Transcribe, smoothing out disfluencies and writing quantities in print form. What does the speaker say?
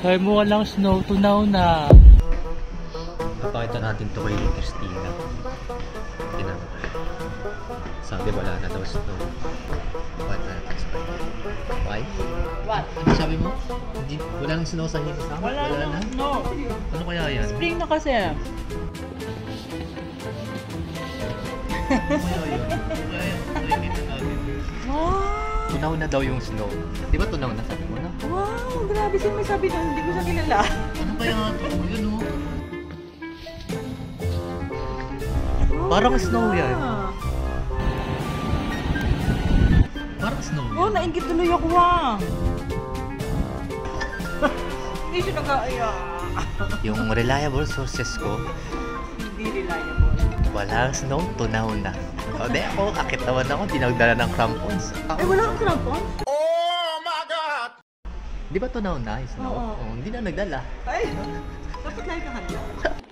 Kaya mo walang snow, tunaw na. Papakita natin to kay Christina. Tingnan mo. Sabi wala na daw snow. Papakita natin sa kanya. Why? What? Ano sabi mo? Hindi, wala nang snow sa Hillsong? Wala na. No. Ano kaya yan? Spring na kasi. Ano kaya yun? Ano kaya yun? Nakikita natin. Wow! Tunaw na daw yung snow. Di ba tunaw na sabi mo na? Wow! Grabe sino may sabi doon. Hindi ko siya kilala. Ano kaya ito? Yun o. Parang snow yan. Parang snow yan. Oh, nainggit tuloy ako Hindi siya nag-aaya. Yung reliable sources ko, Hindi reliable. walang snow, tunaw na. O di ako, akit naman ako, dinagdala ng crampons. Eh, wala kang crampon? Di ba tunaw na? Snow? Oo. Oh, hindi na nagdala. Ay! Dapat lagi ka handa.